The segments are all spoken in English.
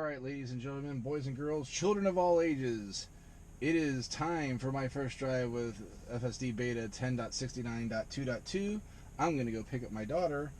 Alright, ladies and gentlemen, boys and girls, children of all ages, it is time for my first drive with FSDBeta 10.69.2.2. I'm going to go pick up my daughter.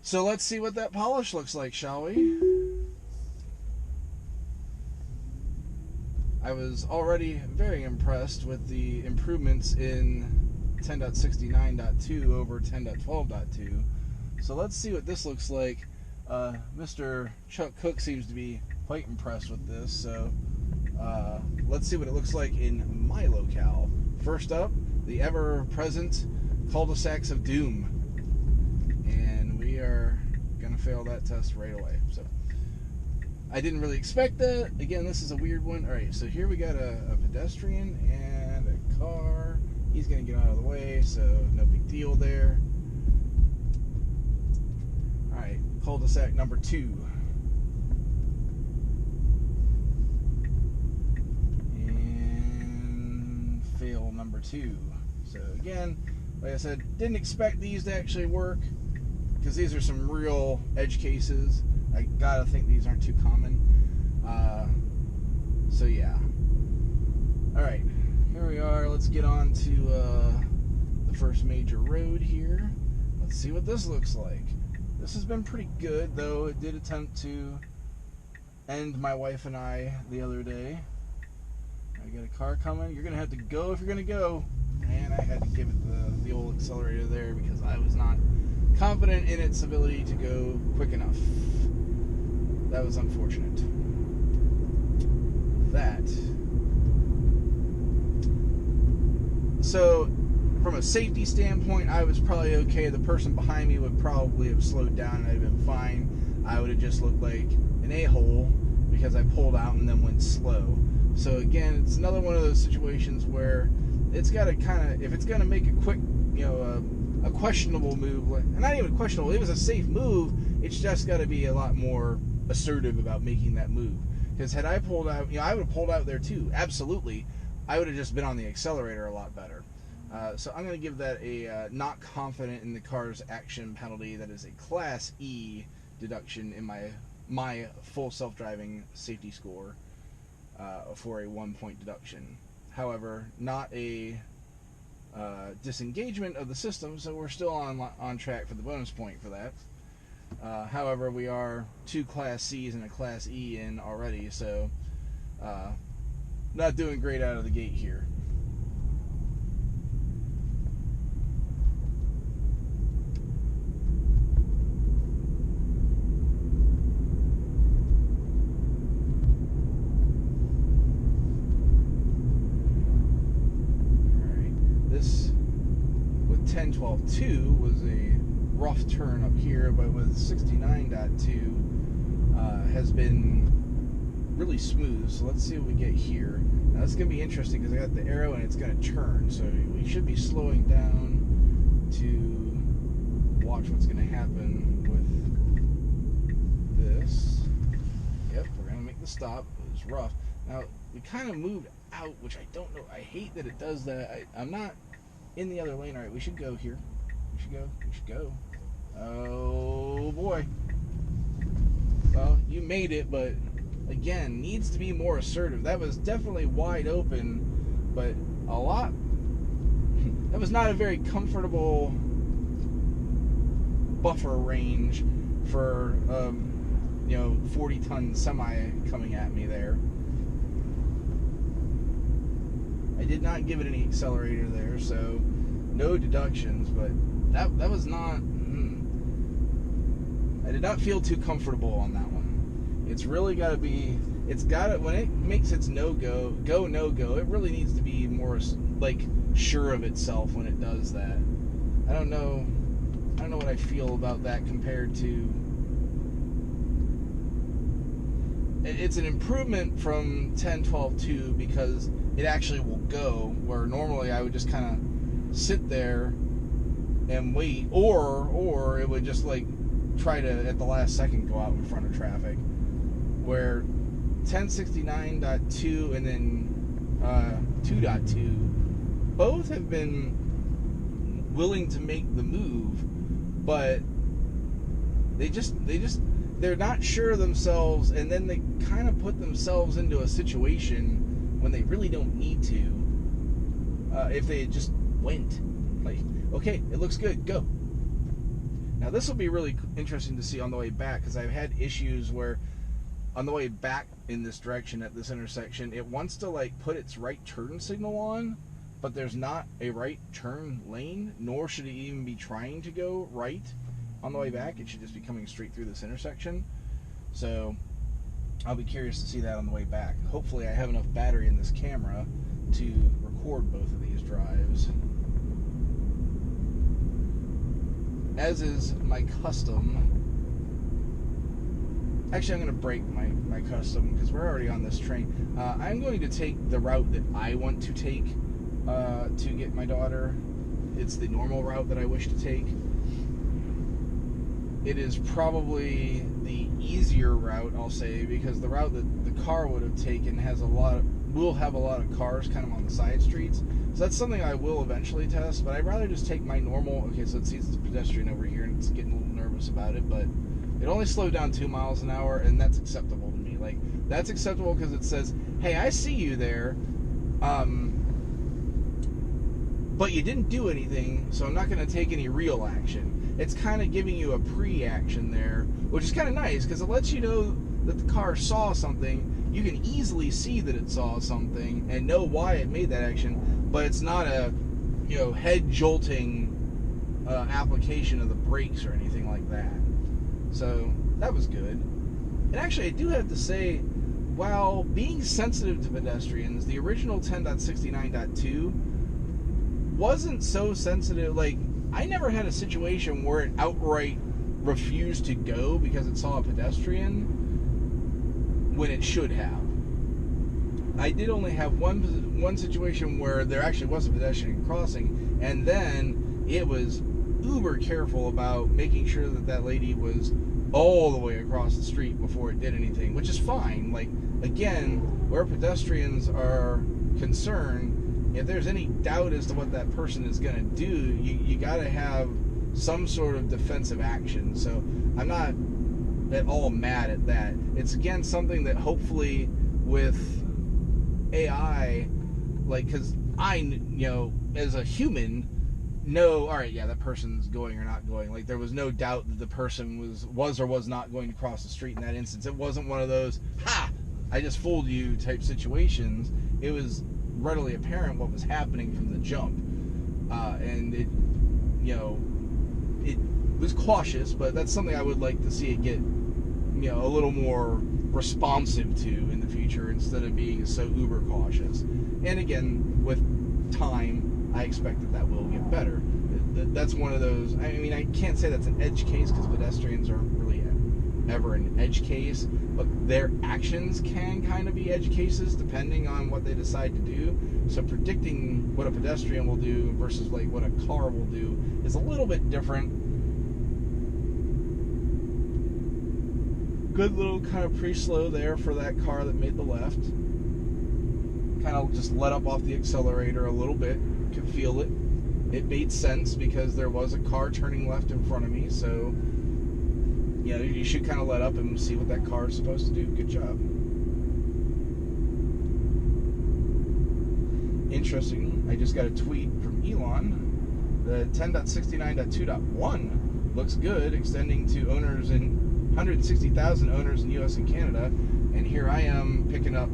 So let's see what that polish looks like, shall we? I was already very impressed with the improvements in 10.69.2 over 10.12.2. So let's see what this looks like. Mr. Chuck Cook seems to be quite impressed with this, so let's see what it looks like in my locale. First up, the ever-present cul-de-sacs of doom. And we are going to fail that test right away. So I didn't really expect that. Again, this is a weird one. Alright, so here we got a pedestrian and a car. He's going to get out of the way, so no big deal there. Alright, cul-de-sac number 2. And fail number 2. So again, like I said, didn't expect these to actually work, because these are some real edge cases. I gotta think these aren't too common. So yeah. Alright, here we are. Let's get on to the first major road here. Let's see what this looks like. This has been pretty good, though it did attempt to end my wife and I the other day. I got a car coming. You're going to have to go if you're going to go. And I had to give it the old accelerator there because I was not confident in its ability to go quick enough. That was unfortunate. So, from a safety standpoint, I was probably okay. The person behind me would probably have slowed down and I'd have been fine. I would have just looked like an a-hole because I pulled out and then went slow. So again, it's another one of those situations where it's got to kind of, if it's going to make a quick, a questionable move, and not even questionable, it was a safe move, it's just got to be a lot more assertive about making that move. Because had I pulled out, I would have pulled out there too, absolutely. I would have just been on the accelerator a lot better. So I'm going to give that a not confident in the car's action penalty. That is a Class E deduction in my full self-driving safety score for a 1-point deduction. However, not a disengagement of the system, so we're still on track for the bonus point for that. However, we are 2 Class C's and a Class E in already, so not doing great out of the gate here. This with 10.12.2 was a rough turn up here, but with 69.2 has been really smooth. So let's see what we get here. Now it's going to be interesting because I got the arrow and it's going to turn, so we should be slowing down to watch what's going to happen with this. Yep, we're going to make the stop. It was rough. Now we kind of moved out, which I don't know. I hate that it does that. I'm not in the other lane. All right, we should go here. We should go. We should go. Oh boy. Well, you made it, but again, needs to be more assertive. That was definitely wide open, but a lot. That was not a very comfortable buffer range for 40-ton semi coming at me there. I did not give it any accelerator there, so no deductions, but that was not, I did not feel too comfortable on that one. It's really got to be, when it makes its no-go, no-go, it really needs to be more, like, sure of itself when it does that. I don't know what I feel about that compared to, it's an improvement from 10.12.2 because it actually will go, where normally I would just kind of sit there and wait, or it would just like try to at the last second go out in front of traffic, where 10.69.2 and then 2.2 both have been willing to make the move, but they just they're not sure of themselves, and then they kind of put themselves into a situation when they really don't need to. If they just went, like, okay, it looks good, go. Now this will be really interesting to see on the way back, because I've had issues where on the way back in this direction at this intersection, it wants to like put its right turn signal on, but there's not a right turn lane, nor should it even be trying to go right on the way back. It should just be coming straight through this intersection. So I'll be curious to see that on the way back. Hopefully I have enough battery in this camera to record both of these drives. As is my custom. Actually, I'm going to break my custom because we're already on this train. I'm going to take the route that I want to take to get my daughter. It's the normal route that I wish to take. It is probably the easier route, I'll say, because the route that the car would have taken will have a lot of cars kind of on the side streets. So that's something I will eventually test, but I'd rather just take my normal. Okay, so it sees it's a pedestrian over here and it's getting a little nervous about it, but it only slowed down 2 miles an hour, and that's acceptable to me. Like, that's acceptable because it says, hey, I see you there, but you didn't do anything, so I'm not going to take any real action. It's kind of giving you a pre-action there, which is kind of nice because it lets you know that the car saw something. You can easily see that it saw something and know why it made that action, but it's not a, head-jolting application of the brakes or anything like that. So that was good. And actually, I do have to say, while being sensitive to pedestrians, the original 10.69.2 wasn't so sensitive. Like, I never had a situation where it outright refused to go because it saw a pedestrian when it should have. I did only have one situation where there actually was a pedestrian crossing, and then it was uber careful about making sure that that lady was all the way across the street before it did anything, which is fine. Like, again, where pedestrians are concerned, if there's any doubt as to what that person is going to do, you got to have some sort of defensive action. So I'm not at all mad at that. It's, again, something that hopefully with AI, like, because I, as a human, know, all right, yeah, that person's going or not going. Like, there was no doubt that the person was or was not going to cross the street in that instance. It wasn't one of those, ha, I just fooled you type situations. It was readily apparent what was happening from the jump. And it was cautious, but that's something I would like to see it get, a little more responsive to in the future instead of being so uber cautious. And again, with time, I expect that will get better. That's one of those. I mean, I can't say that's an edge case because pedestrians aren't really ever an edge case, but their actions can kind of be edge cases depending on what they decide to do. So predicting what a pedestrian will do versus like what a car will do is a little bit different. Good little kind of pre-slow there for that car that made the left. Kind of just let up off the accelerator a little bit. Could feel it. It made sense because there was a car turning left in front of me, so you should kind of let up and see what that car is supposed to do. Good job. Interesting. I just got a tweet from Elon. The 10.69.2.1 looks good, extending to owners in 160,000 owners in U.S. and Canada, and here I am picking up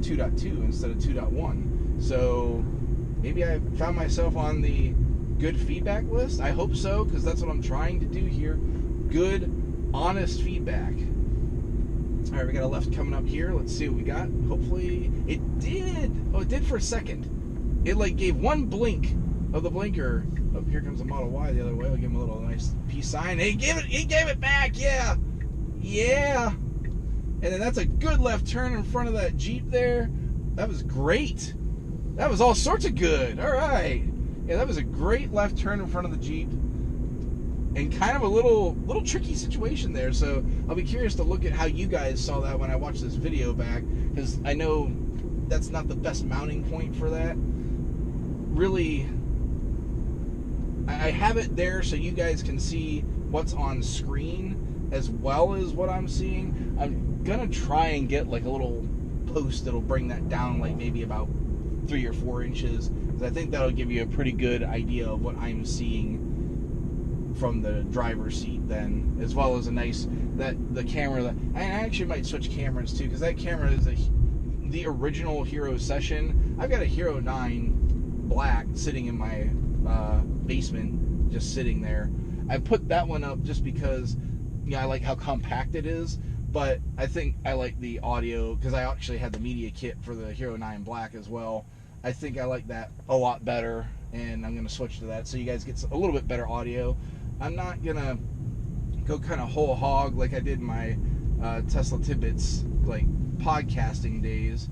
2.2 instead of 2.1. So maybe I found myself on the good feedback list. I hope so, because that's what I'm trying to do here. Good, honest feedback. All right, we got a left coming up here. Let's see what we got. Hopefully it did. Oh, it did for a second. It like gave one blink of the blinker. Oh, here comes a Model Y the other way. I'll give him a little nice peace sign. He gave it back. Yeah. And then that's a good left turn in front of that Jeep there. That was great. That was all sorts of good. All right. Yeah, that was a great left turn in front of the Jeep. And kind of a little tricky situation there. So I'll be curious to look at how you guys saw that when I watch this video back, because I know that's not the best mounting point for that. Really, I have it there so you guys can see what's on screen, as well as what I'm seeing. I'm gonna try and get like a little post that'll bring that down like maybe about 3 or 4 inches, because I think that'll give you a pretty good idea of what I'm seeing from the driver's seat then, as well as a nice, the camera, that I actually might switch cameras too, because that camera is the original Hero Session. I've got a Hero 9 Black sitting in my basement, just sitting there. I put that one up just because, you know, I like how compact it is, but I think I like the audio, because I actually had the media kit for the Hero 9 Black as well. I think I like that a lot better, and I'm going to switch to that so you guys get a little bit better audio. I'm not going to go kind of whole hog like I did my Tesla Tidbits like podcasting days,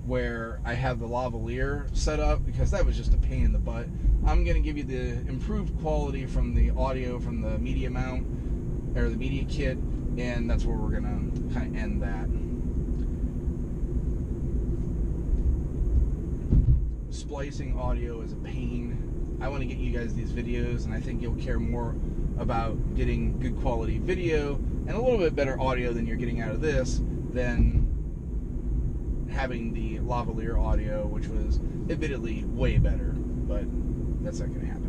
where I have the lavalier set up, because that was just a pain in the butt. I'm going to give you the improved quality from the audio from the media mount, or the media kit, and that's where we're going to kind of end that. Splicing audio is a pain. I want to get you guys these videos, and I think you'll care more about getting good quality video and a little bit better audio than you're getting out of this than having the lavalier audio, which was admittedly way better, but that's not going to happen.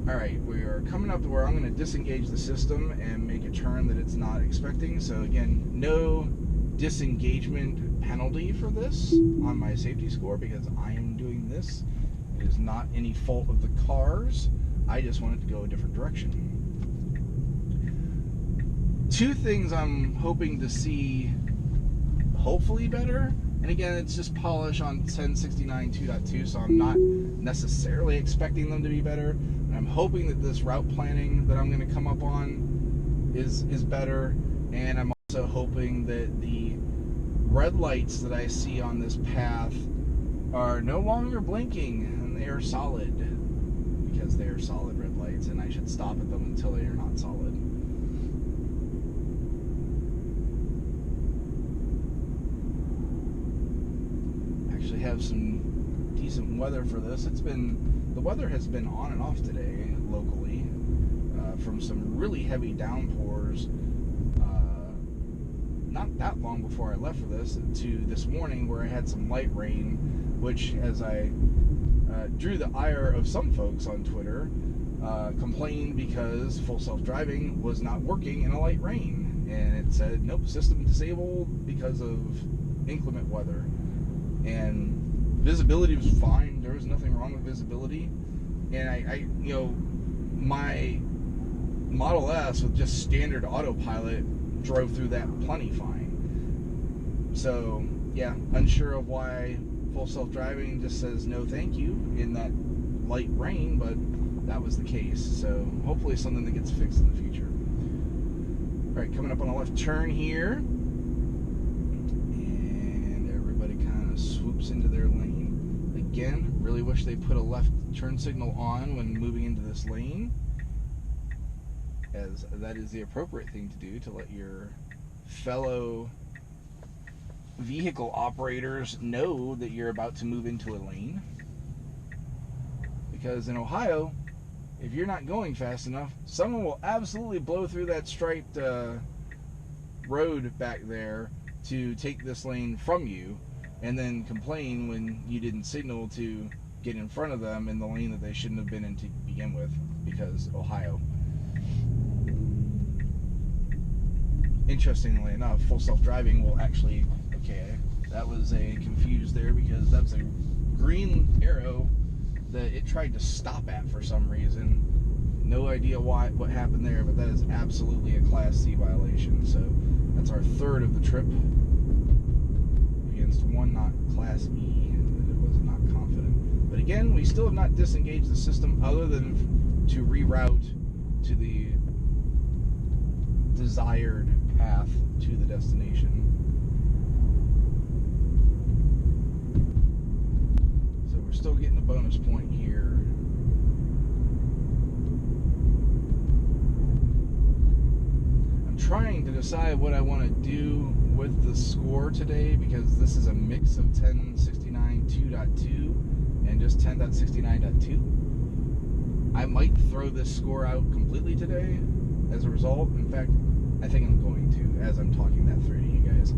Alright, we are coming up to where I'm going to disengage the system and make a turn that it's not expecting. So again, no disengagement penalty for this on my safety score, because I am doing this. It is not any fault of the cars. I just want it to go a different direction. 2 things I'm hoping to see hopefully better, and again, it's just polish on 1069 2.2, so I'm not necessarily expecting them to be better. And I'm hoping that this route planning that I'm going to come up on is better, and I'm also hoping that the red lights that I see on this path are no longer blinking, and they are solid, because they are solid red lights, and I should stop at them until they are not solid. Actually have some decent weather for this. The weather has been on and off today locally, from some really heavy downpours not that long before I left for this, to this morning where I had some light rain, which, as I drew the ire of some folks on Twitter, complained because full self-driving was not working in a light rain, and it said nope, system disabled because of inclement weather. And visibility was fine. There was nothing wrong with visibility. And I you know, my Model S with just standard autopilot drove through that plenty fine. So yeah, unsure of why full self-driving just says no thank you in that light rain, but that was the case. So hopefully something that gets fixed in the future. All right, coming up on a left turn here, and everybody kind of swoops into their lane. Again, really wish they put a left turn signal on when moving into this lane, as that is the appropriate thing to do to let your fellow vehicle operators know that you're about to move into a lane. Because in Ohio, if you're not going fast enough, someone will absolutely blow through that striped road back there to take this lane from you, and then complain when you didn't signal to get in front of them in the lane that they shouldn't have been in to begin with, because Ohio. Interestingly enough, full self-driving will actually, okay, that was a confused there, because that's a green arrow that it tried to stop at for some reason. No idea what happened there, but that is absolutely a Class C violation. So that's our 3rd of the trip against one not Class E that it was not confident. But again, we still have not disengaged the system other than to reroute to the desired path to the destination. So we're still getting a bonus point here. I'm trying to decide what I want to do with the score today, because this is a mix of 1069 2.2 and just 10.69.2. I might throw this score out completely today, as a result. In fact, I think I'm going to, as I'm talking that through to you guys.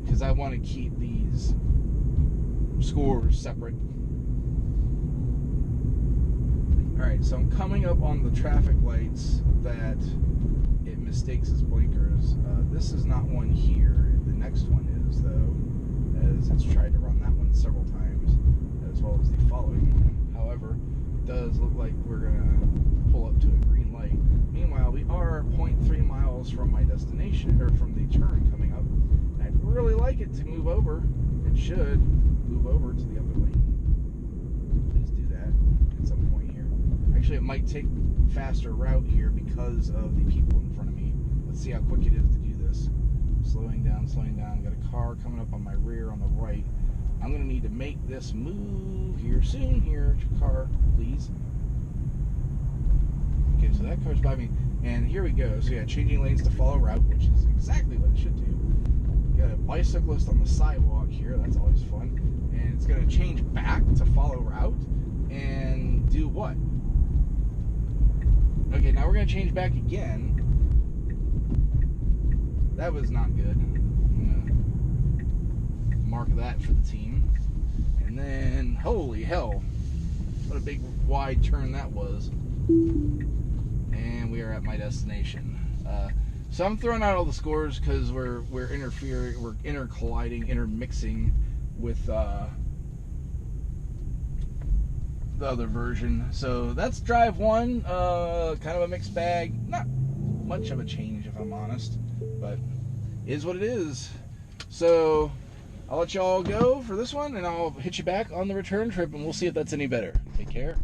Because I want to keep these scores separate. Alright, so I'm coming up on the traffic lights that it mistakes as blinkers. This is not one here. The next one is, though, as it's tried to run that one several times, as well as the following one. However, it does look like we're going to pull up to a green light. Meanwhile, we are 0.3 miles from my destination, or from the turn coming up. And I'd really like it to move over. It should move over to the other lane. Please do that at some point here. Actually, it might take a faster route here because of the people in front of me. Let's see how quick it is to do this. Slowing down, slowing down. Got a car coming up on my rear on the right. I'm going to need to make this move here soon. Here, car, please. Okay, so that car's by me. And here we go. So yeah, changing lanes to follow route, which is exactly what it should do. Got a bicyclist on the sidewalk here. That's always fun. And it's going to change back to follow route and do what? Okay, now we're going to change back again. That was not good. I'm going to mark that for the team. And then, holy hell, what a big wide turn that was. And we are at my destination. So I'm throwing out all the scores because we're interfering, we're intercolliding, intermixing with the other version. So that's drive one. Kind of a mixed bag. Not much of a change, if I'm honest, but is what it is. So I'll let y'all go for this one, and I'll hit you back on the return trip, and we'll see if that's any better. Take care.